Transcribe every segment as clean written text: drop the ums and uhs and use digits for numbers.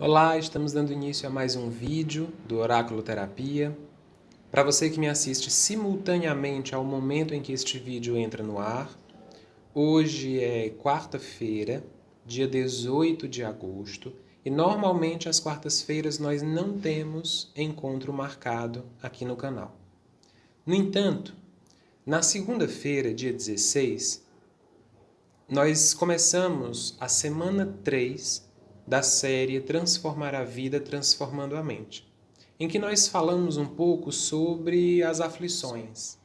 Olá, estamos dando início a mais um vídeo do Oráculo Terapia. Para você que me assiste simultaneamente ao momento em que este vídeo entra no ar, hoje é quarta-feira, dia 18 de agosto, e normalmente às quartas-feiras nós não temos encontro marcado aqui no canal. No entanto, na segunda-feira, dia 16, nós começamos a semana 3 da série Transformar a Vida, Transformando a Mente, em que nós falamos um pouco sobre as aflições.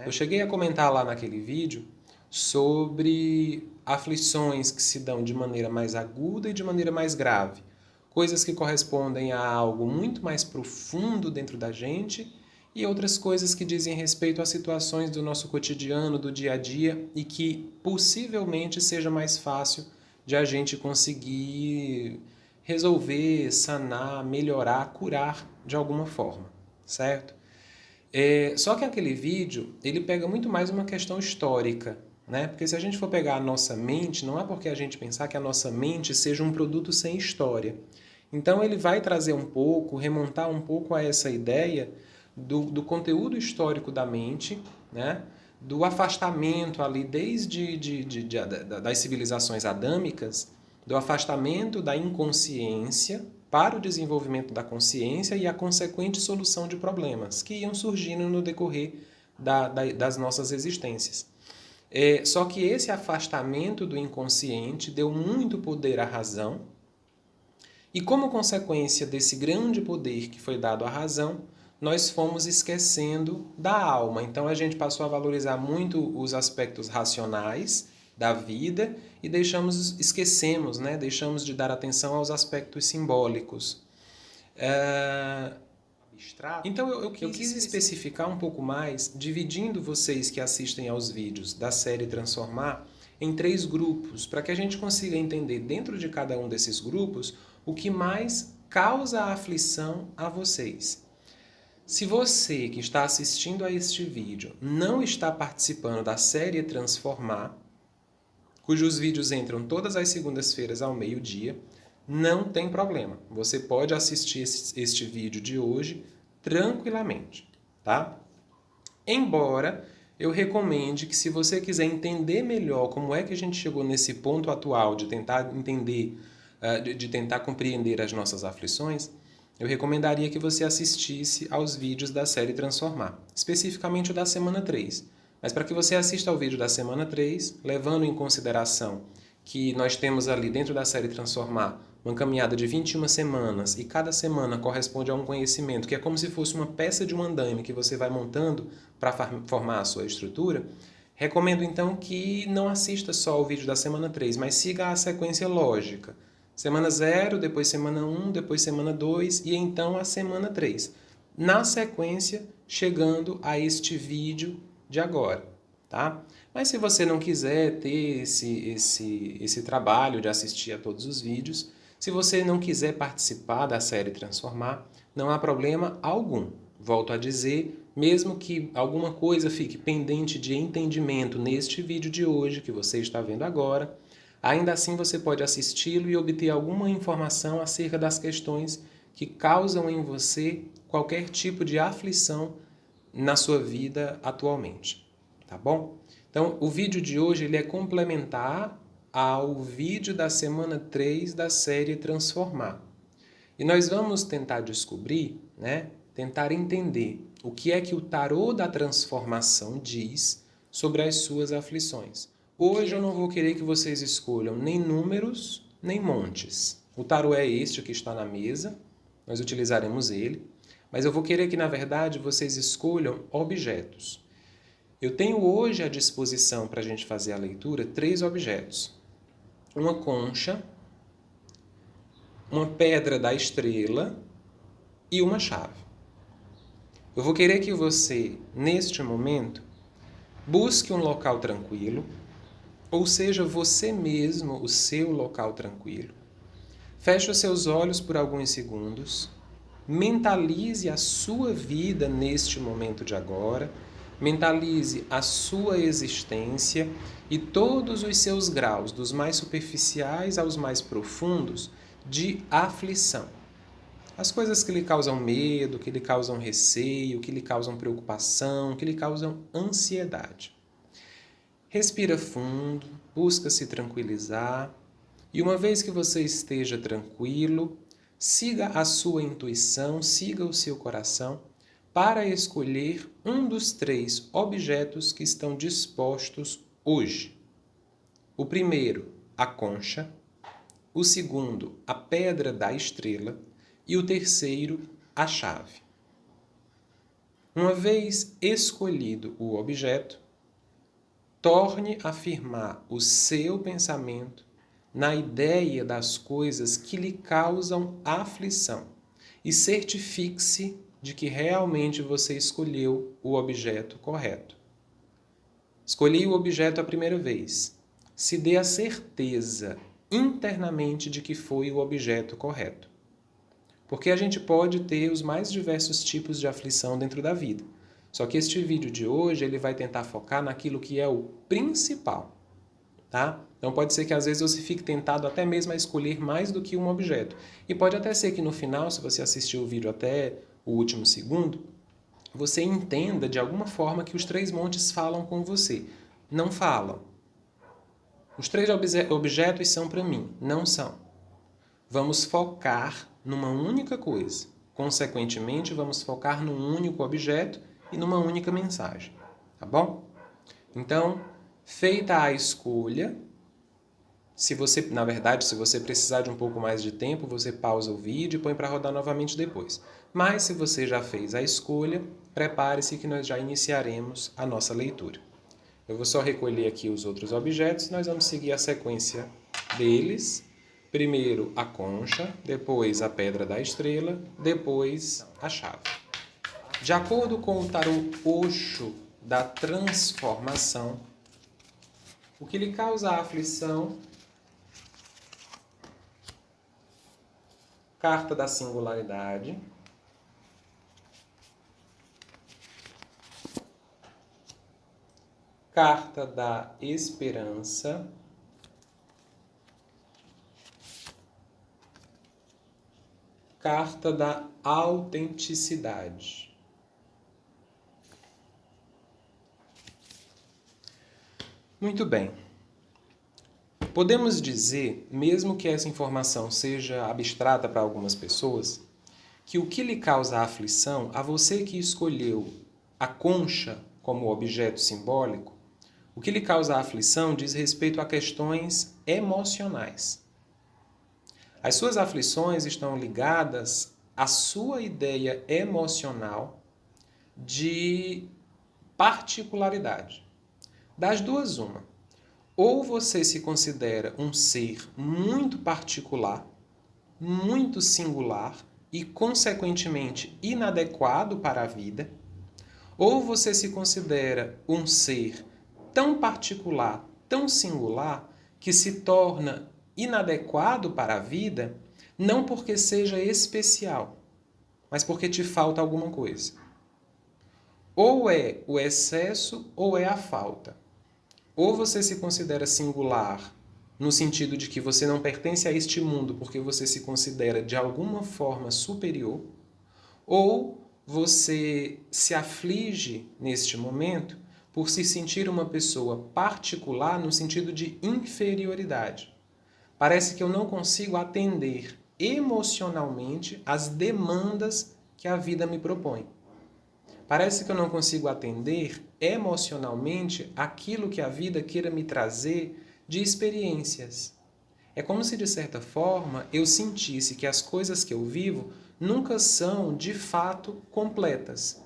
Eu cheguei a comentar lá naquele vídeo sobre aflições que se dão de maneira mais aguda e de maneira mais grave, coisas que correspondem a algo muito mais profundo dentro da gente e outras coisas que dizem respeito a situações do nosso cotidiano, do dia a dia e que possivelmente seja mais fácil de a gente conseguir resolver, sanar, melhorar, curar de alguma forma, certo? Só que aquele vídeo, ele pega muito mais uma questão histórica, né? Porque se a gente for pegar a nossa mente, não é porque a gente pensar que a nossa mente seja um produto sem história. Então ele vai trazer um pouco, remontar um pouco a essa ideia do conteúdo histórico da mente, né? Do afastamento ali desde das civilizações adâmicas, do afastamento da inconsciência para o desenvolvimento da consciência e a consequente solução de problemas que iam surgindo no decorrer das nossas existências. Só que esse afastamento do inconsciente deu muito poder à razão, e como consequência desse grande poder que foi dado à razão, nós fomos esquecendo da alma. Então a gente passou a valorizar muito os aspectos racionais da vida e esquecemos, né? Deixamos de dar atenção aos aspectos simbólicos. Então eu quis especificar um pouco mais, dividindo vocês que assistem aos vídeos da série Transformar em 3 grupos, para que a gente consiga entender dentro de cada um desses grupos o que mais causa aflição a vocês. Se você que está assistindo a este vídeo não está participando da série Transformar, cujos vídeos entram todas as segundas-feiras ao meio-dia, não tem problema. Você pode assistir este vídeo de hoje tranquilamente, tá? Embora eu recomende que, se você quiser entender melhor como é que a gente chegou nesse ponto atual de tentar entender, de tentar compreender as nossas aflições, eu recomendaria que você assistisse aos vídeos da série Transformar, especificamente o da semana 3. Mas para que você assista ao vídeo da semana 3, levando em consideração que nós temos ali dentro da série Transformar uma caminhada de 21 semanas e cada semana corresponde a um conhecimento que é como se fosse uma peça de um andaime que você vai montando para formar a sua estrutura, recomendo então que não assista só ao vídeo da semana 3, mas siga a sequência lógica. Semana 0, depois semana 1, depois semana 2 e então a semana 3. Na sequência, chegando a este vídeo de agora, tá? Mas se você não quiser ter esse trabalho de assistir a todos os vídeos, se você não quiser participar da série Transformar, não há problema algum. Volto a dizer, mesmo que alguma coisa fique pendente de entendimento neste vídeo de hoje que você está vendo agora, ainda assim você pode assisti-lo e obter alguma informação acerca das questões que causam em você qualquer tipo de aflição na sua vida atualmente, tá bom? Então, o vídeo de hoje ele é complementar ao vídeo da semana 3 da série Transformar. E nós vamos tentar descobrir, né, tentar entender o que é que o tarô da transformação diz sobre as suas aflições. Hoje eu não vou querer que vocês escolham nem números, nem montes. O tarô é este que está na mesa, nós utilizaremos ele, mas eu vou querer que, na verdade, vocês escolham objetos. Eu tenho hoje à disposição para a gente fazer a leitura 3 objetos. Uma concha, uma pedra da estrela e uma chave. Eu vou querer que você, neste momento, busque um local tranquilo, ou seja, você mesmo, o seu local tranquilo. Feche os seus olhos por alguns segundos, mentalize a sua vida neste momento de agora, mentalize a sua existência e todos os seus graus, dos mais superficiais aos mais profundos, de aflição. As coisas que lhe causam medo, que lhe causam receio, que lhe causam preocupação, que lhe causam ansiedade. Respira fundo, busca se tranquilizar e uma vez que você esteja tranquilo, siga a sua intuição, siga o seu coração para escolher um dos 3 objetos que estão dispostos hoje. O primeiro, a concha. O segundo, a pedra da estrela. E o terceiro, a chave. Uma vez escolhido o objeto, torne a firmar o seu pensamento na ideia das coisas que lhe causam aflição e certifique-se de que realmente você escolheu o objeto correto. Escolhi o objeto a primeira vez. Se dê a certeza internamente de que foi o objeto correto. Porque a gente pode ter os mais diversos tipos de aflição dentro da vida. Só que este vídeo de hoje ele vai tentar focar naquilo que é o principal. Tá? Então pode ser que às vezes você fique tentado até mesmo a escolher mais do que um objeto. E pode até ser que no final, se você assistiu o vídeo até o último segundo, você entenda de alguma forma que os 3 montes falam com você. Não falam. Os 3 objetos são para mim, não são. Vamos focar numa única coisa. Consequentemente, vamos focar num único objeto e numa única mensagem. Tá bom? Então, feita a escolha, se você precisar de um pouco mais de tempo, você pausa o vídeo e põe para rodar novamente depois. Mas se você já fez a escolha, prepare-se que nós já iniciaremos a nossa leitura. Eu vou só recolher aqui os outros objetos e nós vamos seguir a sequência deles. Primeiro a concha, depois a pedra da estrela, depois a chave. De acordo com o tarô Osho da transformação, o que lhe causa aflição, carta da singularidade, carta da esperança, carta da autenticidade. Muito bem. Podemos dizer, mesmo que essa informação seja abstrata para algumas pessoas, que o que lhe causa aflição, a você que escolheu a concha como objeto simbólico, o que lhe causa aflição diz respeito a questões emocionais. As suas aflições estão ligadas à sua ideia emocional de particularidade. Das duas, uma. Ou você se considera um ser muito particular, muito singular e, consequentemente, inadequado para a vida, ou você se considera um ser tão particular, tão singular, que se torna inadequado para a vida, não porque seja especial, mas porque te falta alguma coisa. Ou é o excesso ou é a falta. Ou você se considera singular, no sentido de que você não pertence a este mundo porque você se considera de alguma forma superior, ou você se aflige neste momento por se sentir uma pessoa particular no sentido de inferioridade. Parece que eu não consigo atender emocionalmente às demandas que a vida me propõe. Parece que eu não consigo atender emocionalmente aquilo que a vida queira me trazer de experiências. É como se, de certa forma, eu sentisse que as coisas que eu vivo nunca são, de fato, completas.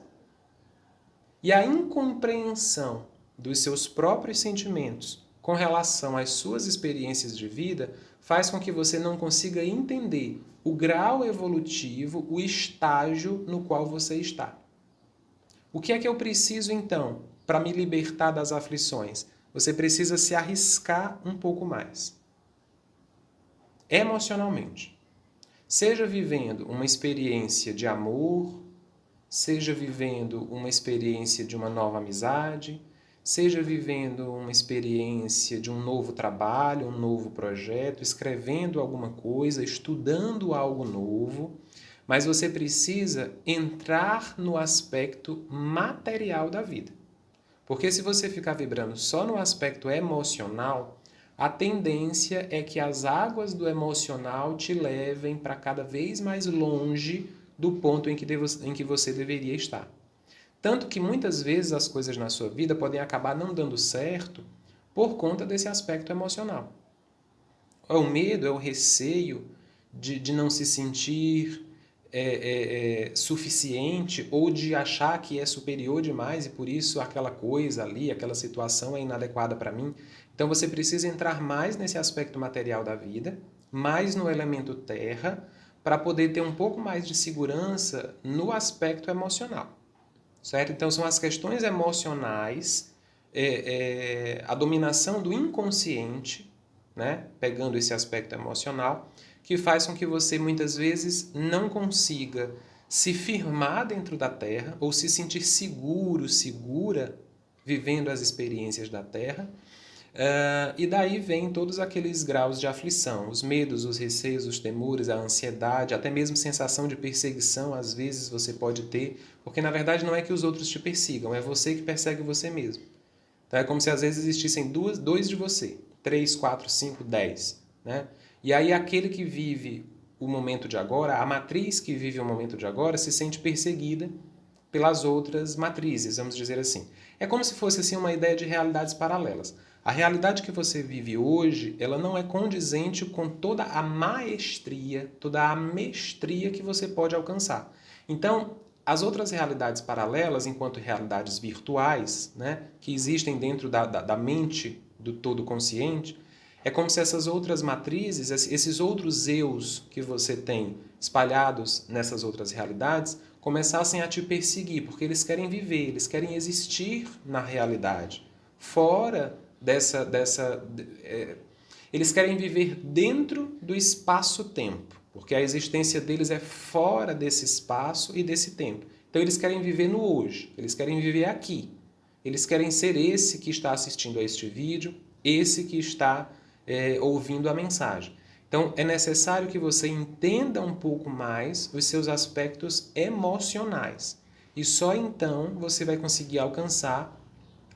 E a incompreensão dos seus próprios sentimentos com relação às suas experiências de vida faz com que você não consiga entender o grau evolutivo, o estágio no qual você está. O que é que eu preciso, então, para me libertar das aflições? Você precisa se arriscar um pouco mais. Emocionalmente. Seja vivendo uma experiência de amor, seja vivendo uma experiência de uma nova amizade, seja vivendo uma experiência de um novo trabalho, um novo projeto, escrevendo alguma coisa, estudando algo novo, mas você precisa entrar no aspecto material da vida. Porque se você ficar vibrando só no aspecto emocional, a tendência é que as águas do emocional te levem para cada vez mais longe do ponto em que você deveria estar. Tanto que muitas vezes as coisas na sua vida podem acabar não dando certo por conta desse aspecto emocional. É o medo, é o receio de não se sentir suficiente ou de achar que é superior demais e por isso aquela coisa ali, aquela situação é inadequada para mim. Então você precisa entrar mais nesse aspecto material da vida, mais no elemento terra, para poder ter um pouco mais de segurança no aspecto emocional. Certo? Então são as questões emocionais, a dominação do inconsciente, né? Pegando esse aspecto emocional, que faz com que você muitas vezes não consiga se firmar dentro da Terra ou se sentir seguro, segura, vivendo as experiências da Terra. E daí vem todos aqueles graus de aflição, os medos, os receios, os temores, a ansiedade, até mesmo sensação de perseguição, às vezes você pode ter, porque na verdade não é que os outros te persigam, é você que persegue você mesmo. Então é como se às vezes existissem dois de você, 3, 4, 5, 10. Né? E aí aquele que vive o momento de agora, a matriz que vive o momento de agora, se sente perseguida pelas outras matrizes, vamos dizer assim. É como se fosse assim uma ideia de realidades paralelas. A realidade que você vive hoje, ela não é condizente com toda a maestria, toda a mestria que você pode alcançar. Então, as outras realidades paralelas, enquanto realidades virtuais, né, que existem dentro da mente do todo consciente, é como se essas outras matrizes, esses outros eus que você tem espalhados nessas outras realidades, começassem a te perseguir, porque eles querem viver, eles querem existir na realidade. Fora eles querem viver dentro do espaço-tempo, porque a existência deles é fora desse espaço e desse tempo. Então eles querem viver no hoje, eles querem viver aqui. Eles querem ser esse que está assistindo a este vídeo, esse que está ouvindo a mensagem. Então é necessário que você entenda um pouco mais os seus aspectos emocionais. E só então você vai conseguir alcançar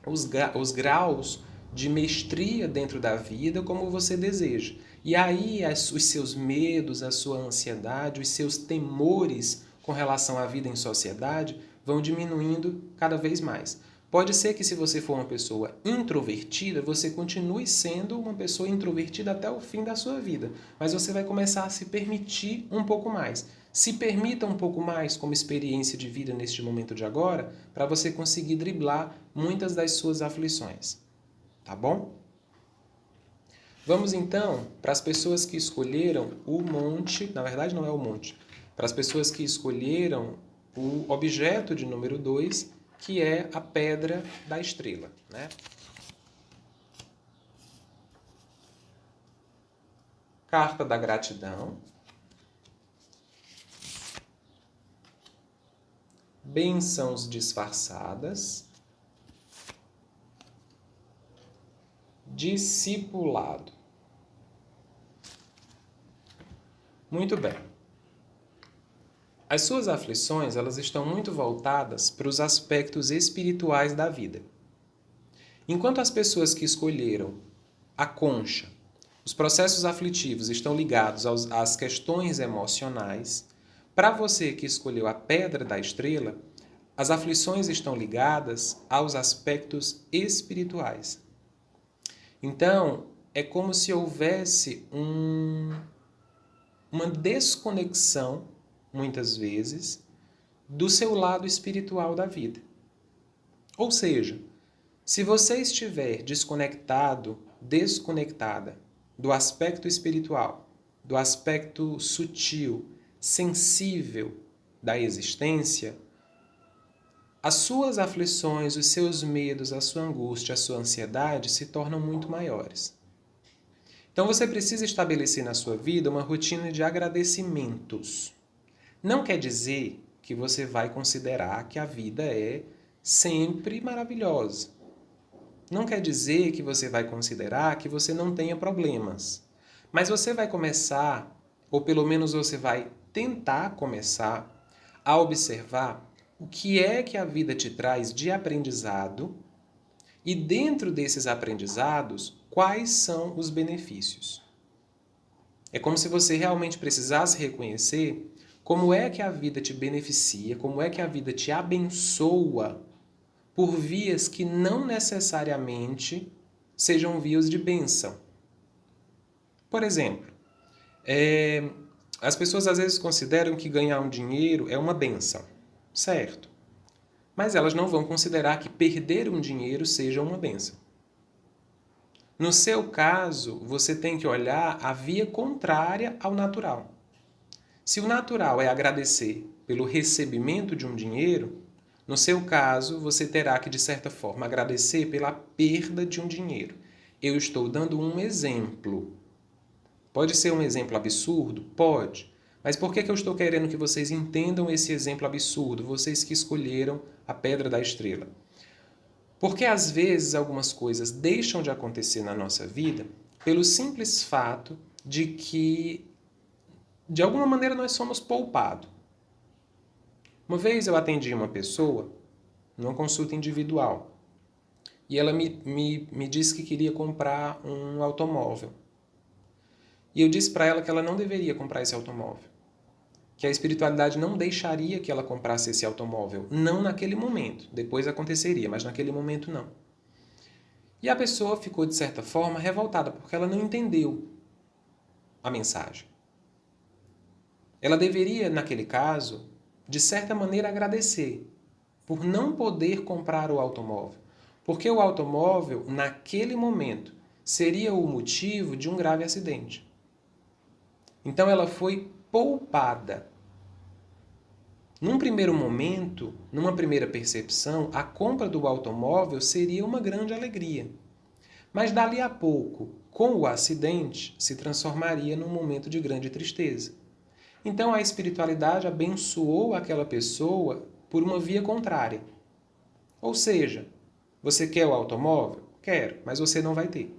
os graus de mestria dentro da vida como você deseja. E aí os seus medos, a sua ansiedade, os seus temores com relação à vida em sociedade vão diminuindo cada vez mais. Pode ser que se você for uma pessoa introvertida, você continue sendo uma pessoa introvertida até o fim da sua vida, mas você vai começar a se permitir um pouco mais. Se permita um pouco mais como experiência de vida neste momento de agora, para você conseguir driblar muitas das suas aflições. Tá bom? Vamos então para as pessoas que escolheram o monte, na verdade não é o monte, para as pessoas que escolheram o objeto de número 2, que é a pedra da estrela, né? Carta da gratidão. Bênçãos disfarçadas. Discipulado. Muito bem. As suas aflições, elas estão muito voltadas para os aspectos espirituais da vida. Enquanto as pessoas que escolheram a concha, os processos aflitivos estão ligados às questões emocionais, para você que escolheu a pedra da estrela, as aflições estão ligadas aos aspectos espirituais. Então, é como se houvesse uma desconexão, muitas vezes, do seu lado espiritual da vida. Ou seja, se você estiver desconectado, desconectada do aspecto espiritual, do aspecto sutil, sensível da existência, as suas aflições, os seus medos, a sua angústia, a sua ansiedade se tornam muito maiores. Então você precisa estabelecer na sua vida uma rotina de agradecimentos. Não quer dizer que você vai considerar que a vida é sempre maravilhosa. não quer dizer que você vai considerar que você não tenha problemas. Mas você vai começar, ou pelo menos você vai tentar começar, a observar o que é que a vida te traz de aprendizado e dentro desses aprendizados, quais são os benefícios. É como se você realmente precisasse reconhecer como é que a vida te beneficia, como é que a vida te abençoa por vias que não necessariamente sejam vias de bênção. Por exemplo, as pessoas às vezes consideram que ganhar um dinheiro é uma bênção, certo? Mas elas não vão considerar que perder um dinheiro seja uma bênção. No seu caso, você tem que olhar a via contrária ao natural. Se o natural é agradecer pelo recebimento de um dinheiro, no seu caso, você terá que, de certa forma, agradecer pela perda de um dinheiro. Eu estou dando um exemplo. Pode ser um exemplo absurdo? Pode. Mas por que eu estou querendo que vocês entendam esse exemplo absurdo, vocês que escolheram a Pedra da Estrela? Porque às vezes algumas coisas deixam de acontecer na nossa vida pelo simples fato de que, de alguma maneira, nós somos poupados. Uma vez eu atendi uma pessoa numa consulta individual e ela me disse que queria comprar um automóvel. E eu disse para ela que ela não deveria comprar esse automóvel, que a espiritualidade não deixaria que ela comprasse esse automóvel, não naquele momento. Depois aconteceria, mas naquele momento não. E a pessoa ficou, de certa forma, revoltada, porque ela não entendeu a mensagem. Ela deveria, naquele caso, de certa maneira agradecer por não poder comprar o automóvel, porque o automóvel, naquele momento, seria o motivo de um grave acidente. Então ela foi poupada. Num primeiro momento, numa primeira percepção, a compra do automóvel seria uma grande alegria. Mas dali a pouco, com o acidente, se transformaria num momento de grande tristeza. Então a espiritualidade abençoou aquela pessoa por uma via contrária. Ou seja, você quer o automóvel? Quero, mas você não vai ter.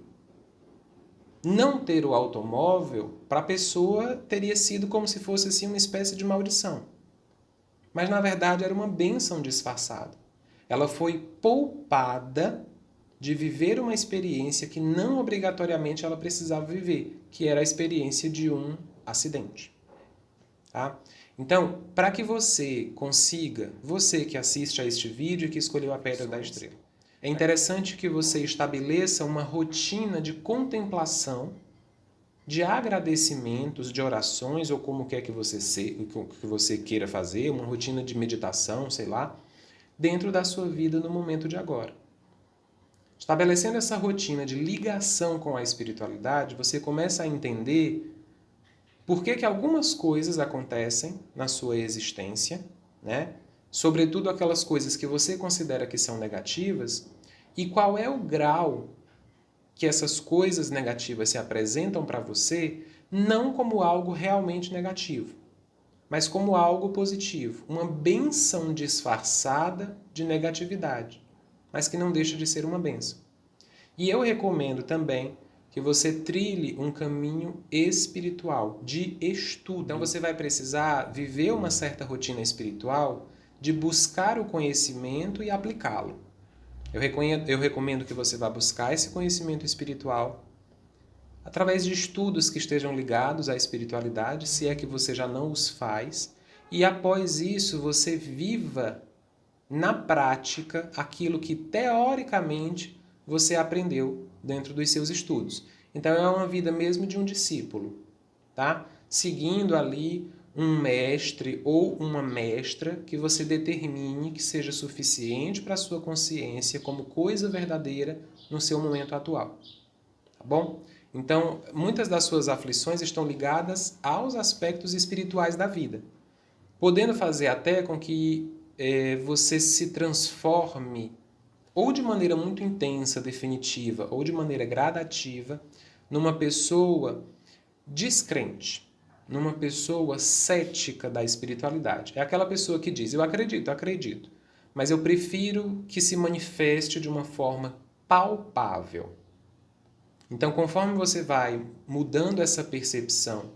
Não ter o automóvel, para a pessoa, teria sido como se fosse assim, uma espécie de maldição. Mas, na verdade, era uma bênção disfarçada. Ela foi poupada de viver uma experiência que não obrigatoriamente ela precisava viver, que era a experiência de um acidente. Tá? Então, para que você consiga, você que assiste a este vídeo e que escolheu a Pedra da Estrela, é interessante que você estabeleça uma rotina de contemplação, de agradecimentos, de orações, ou como quer que você queira fazer, uma rotina de meditação, sei lá, dentro da sua vida no momento de agora. Estabelecendo essa rotina de ligação com a espiritualidade, você começa a entender por que algumas coisas acontecem na sua existência, né? Sobretudo aquelas coisas que você considera que são negativas, e qual é o grau que essas coisas negativas se apresentam para você, não como algo realmente negativo, mas como algo positivo, uma bênção disfarçada de negatividade, mas que não deixa de ser uma bênção. E eu recomendo também que você trilhe um caminho espiritual, de estudo. Então você vai precisar viver uma certa rotina espiritual de buscar o conhecimento e aplicá-lo. Eu recomendo que você vá buscar esse conhecimento espiritual através de estudos que estejam ligados à espiritualidade, se é que você já não os faz, e após isso você viva na prática aquilo que teoricamente você aprendeu dentro dos seus estudos. Então é uma vida mesmo de um discípulo, tá? Seguindo ali um mestre ou uma mestra que você determine que seja suficiente para a sua consciência como coisa verdadeira no seu momento atual. Tá bom? Então, muitas das suas aflições estão ligadas aos aspectos espirituais da vida, podendo fazer até com que você se transforme ou de maneira muito intensa, definitiva, ou de maneira gradativa, numa pessoa descrente, numa pessoa cética da espiritualidade. É aquela pessoa que diz, eu acredito, mas eu prefiro que se manifeste de uma forma palpável. Então, conforme você vai mudando essa percepção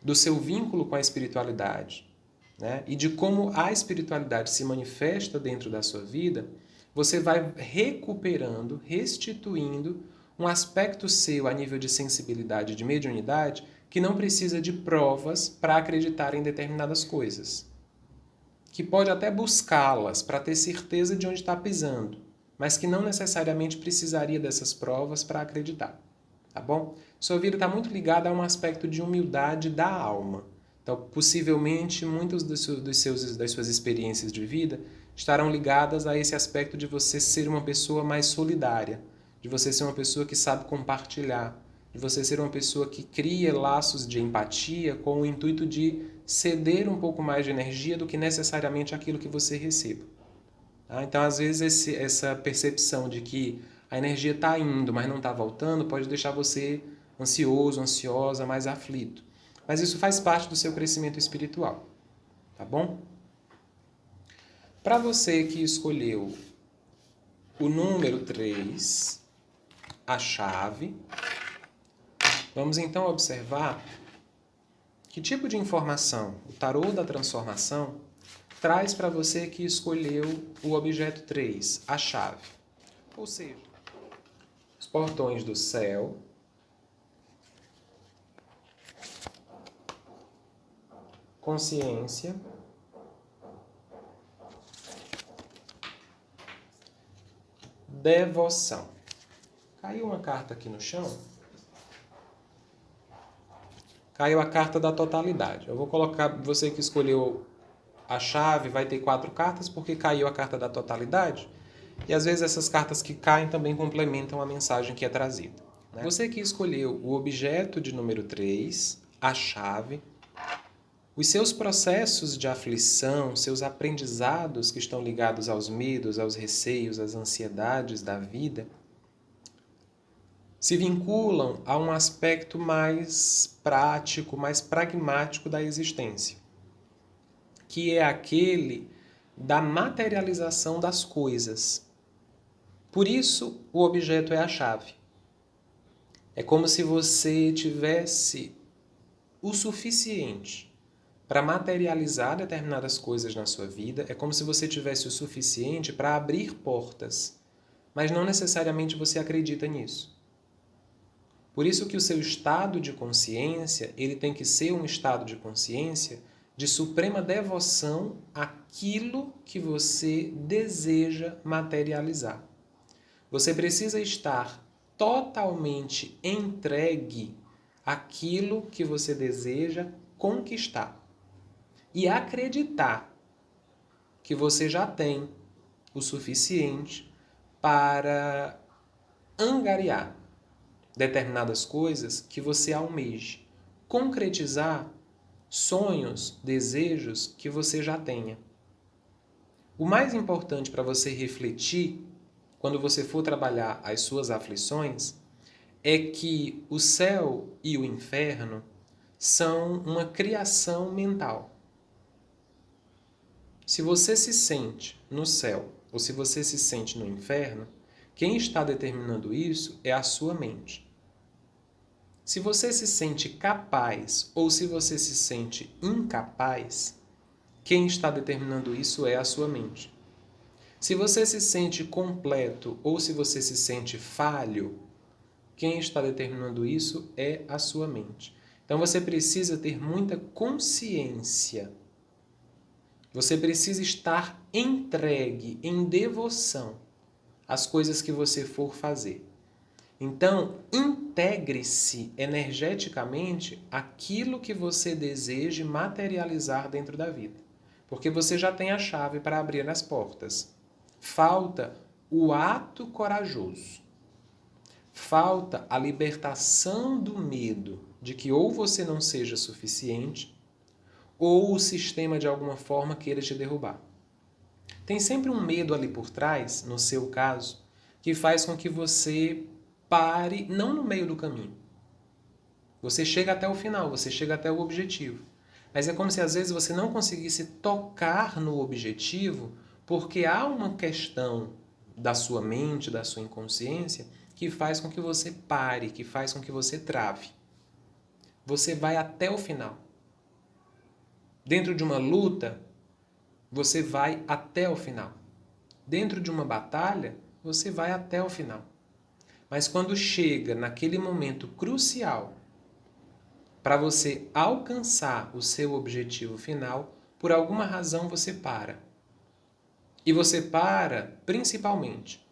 do seu vínculo com a espiritualidade, né, e de como a espiritualidade se manifesta dentro da sua vida, você vai recuperando, restituindo um aspecto seu a nível de sensibilidade, de mediunidade, que não precisa de provas para acreditar em determinadas coisas. Que pode até buscá-las para ter certeza de onde está pisando, mas que não necessariamente precisaria dessas provas para acreditar. Tá bom? Sua vida está muito ligada a um aspecto de humildade da alma. Então, possivelmente, muitas das suas experiências de vida estarão ligadas a esse aspecto de você ser uma pessoa mais solidária, de você ser uma pessoa que sabe compartilhar, de você ser uma pessoa que cria laços de empatia com o intuito de ceder um pouco mais de energia do que necessariamente aquilo que você receba. Tá? Então, às vezes, essa percepção de que a energia está indo, mas não está voltando, pode deixar você ansioso, ansiosa, mais aflito. Mas isso faz parte do seu crescimento espiritual. Tá bom? Para você que escolheu o número 3, a chave, vamos então observar que tipo de informação o tarô da transformação traz para você que escolheu o objeto 3, a chave. Ou seja, os portões do céu, consciência, devoção. Caiu uma carta aqui no chão. Caiu a carta da totalidade. Eu vou colocar, você que escolheu a chave, vai ter 4 cartas porque caiu a carta da totalidade. E às vezes essas cartas que caem também complementam a mensagem que é trazida. Né? Você que escolheu o objeto de número 3, a chave, os seus processos de aflição, seus aprendizados que estão ligados aos medos, aos receios, às ansiedades da vida, se vinculam a um aspecto mais prático, mais pragmático da existência, que é aquele da materialização das coisas. Por isso, o objeto é a chave. É como se você tivesse o suficiente para materializar determinadas coisas na sua vida, é como se você tivesse o suficiente para abrir portas, mas não necessariamente você acredita nisso. Por isso que o seu estado de consciência, ele tem que ser um estado de consciência de suprema devoção àquilo que você deseja materializar. Você precisa estar totalmente entregue àquilo que você deseja conquistar. E acreditar que você já tem o suficiente para angariar determinadas coisas que você almeje, concretizar sonhos, desejos que você já tenha. O mais importante para você refletir quando você for trabalhar as suas aflições é que o céu e o inferno são uma criação mental. Se você se sente no céu ou se você se sente no inferno, quem está determinando isso é a sua mente. Se você se sente capaz ou se você se sente incapaz, quem está determinando isso é a sua mente. Se você se sente completo ou se você se sente falho, quem está determinando isso é a sua mente. Então você precisa ter muita consciência. Você precisa estar entregue em devoção às coisas que você for fazer. Então, integre-se energeticamente aquilo que você deseje materializar dentro da vida. Porque você já tem a chave para abrir as portas. Falta o ato corajoso. Falta a libertação do medo de que ou você não seja suficiente, ou o sistema de alguma forma queira te derrubar. Tem sempre um medo ali por trás, no seu caso, que faz com que você pare, não no meio do caminho. Você chega até o final, você chega até o objetivo. Mas é como se às vezes você não conseguisse tocar no objetivo porque há uma questão da sua mente, da sua inconsciência, que faz com que você pare, que faz com que você trave. Você vai até o final. Dentro de uma luta, você vai até o final. Dentro de uma batalha, você vai até o final. Mas quando chega naquele momento crucial para você alcançar o seu objetivo final, por alguma razão você para. E você para principalmente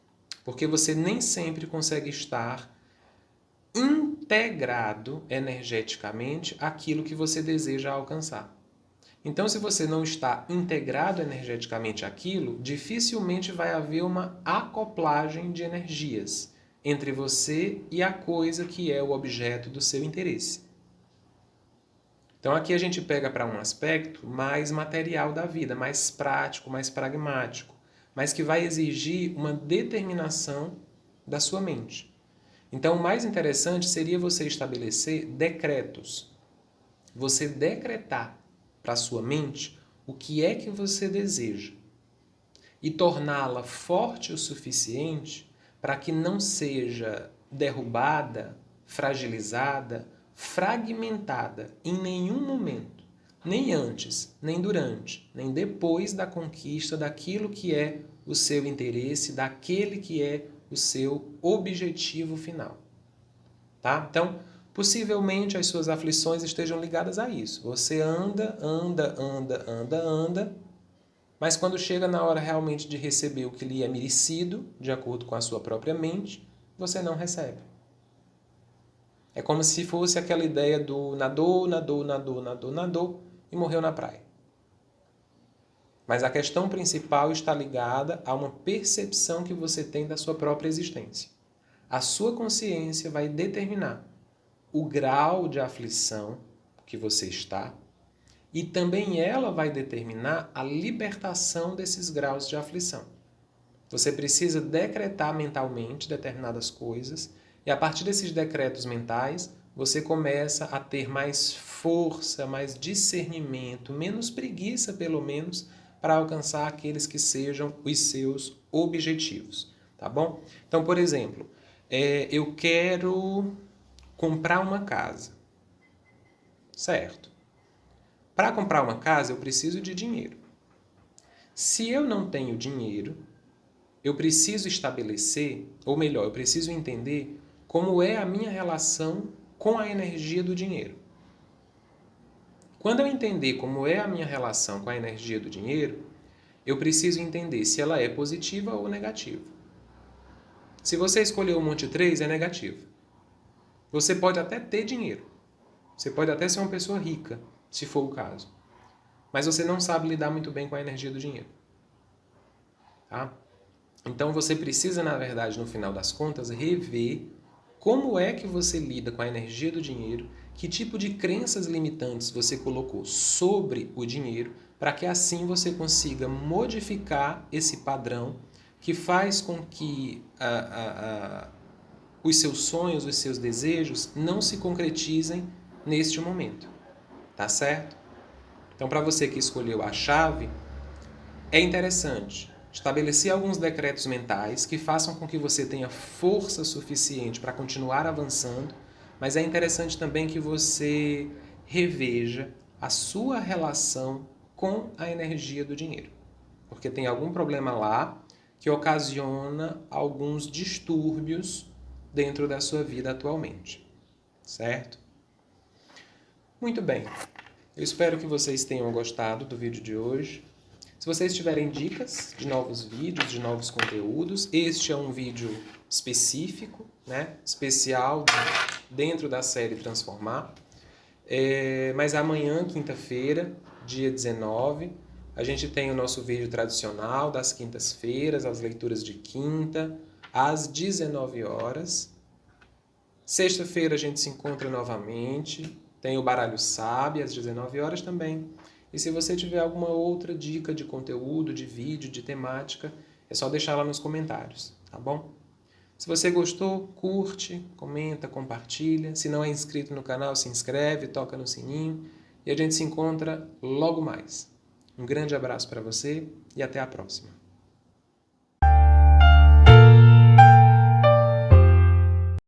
porque você nem sempre consegue estar integrado energeticamente àquilo que você deseja alcançar. Então, se você não está integrado energeticamente àquilo, dificilmente vai haver uma acoplagem de energias entre você e a coisa que é o objeto do seu interesse. Então, aqui a gente pega para um aspecto mais material da vida, mais prático, mais pragmático, mas que vai exigir uma determinação da sua mente. Então, o mais interessante seria você estabelecer decretos. Você decretar para a sua mente o que é que você deseja e torná-la forte o suficiente para que não seja derrubada, fragilizada, fragmentada em nenhum momento, nem antes, nem durante, nem depois da conquista daquilo que é o seu interesse, daquele que é o seu objetivo final. Tá? Então, possivelmente as suas aflições estejam ligadas a isso. Você anda, mas quando chega na hora realmente de receber o que lhe é merecido, de acordo com a sua própria mente, você não recebe. É como se fosse aquela ideia do nadou e morreu na praia. Mas a questão principal está ligada a uma percepção que você tem da sua própria existência. A sua consciência vai determinar o grau de aflição que você está e também ela vai determinar a libertação desses graus de aflição. Você precisa decretar mentalmente determinadas coisas e a partir desses decretos mentais você começa a ter mais força, mais discernimento, menos preguiça pelo menos, para alcançar aqueles que sejam os seus objetivos, tá bom? Então, por exemplo, eu quero comprar uma casa, certo? Para comprar uma casa, eu preciso de dinheiro. Se eu não tenho dinheiro, eu preciso estabelecer, ou melhor, eu preciso entender como é a minha relação com a energia do dinheiro. Quando eu entender como é a minha relação com a energia do dinheiro, eu preciso entender se ela é positiva ou negativa. Se você escolheu o Monte 3, é negativo. Você pode até ter dinheiro. Você pode até ser uma pessoa rica, se for o caso. Mas você não sabe lidar muito bem com a energia do dinheiro. Tá? Então você precisa, na verdade, no final das contas, rever como é que você lida com a energia do dinheiro, que tipo de crenças limitantes você colocou sobre o dinheiro, para que assim você consiga modificar esse padrão que faz com que os seus sonhos, os seus desejos não se concretizem neste momento. Tá certo? Então, para você que escolheu a chave, é interessante estabelecer alguns decretos mentais que façam com que você tenha força suficiente para continuar avançando, mas é interessante também que você reveja a sua relação com a energia do dinheiro, porque tem algum problema lá que ocasiona alguns distúrbios dentro da sua vida atualmente, certo? Muito bem, eu espero que vocês tenham gostado do vídeo de hoje. Se vocês tiverem dicas de novos vídeos, de novos conteúdos, este é um vídeo específico, né? Especial dentro da série Transformar. Mas amanhã, quinta-feira, dia 19, a gente tem o nosso vídeo tradicional das quintas-feiras, as leituras de quinta, às 19 horas. Sexta-feira a gente se encontra novamente, tem o Baralho Sábio às 19 horas também. E se você tiver alguma outra dica de conteúdo, de vídeo, de temática, é só deixar lá nos comentários, tá bom? Se você gostou, curte, comenta, compartilha. Se não é inscrito no canal, se inscreve, toca no sininho. E a gente se encontra logo mais. Um grande abraço para você e até a próxima.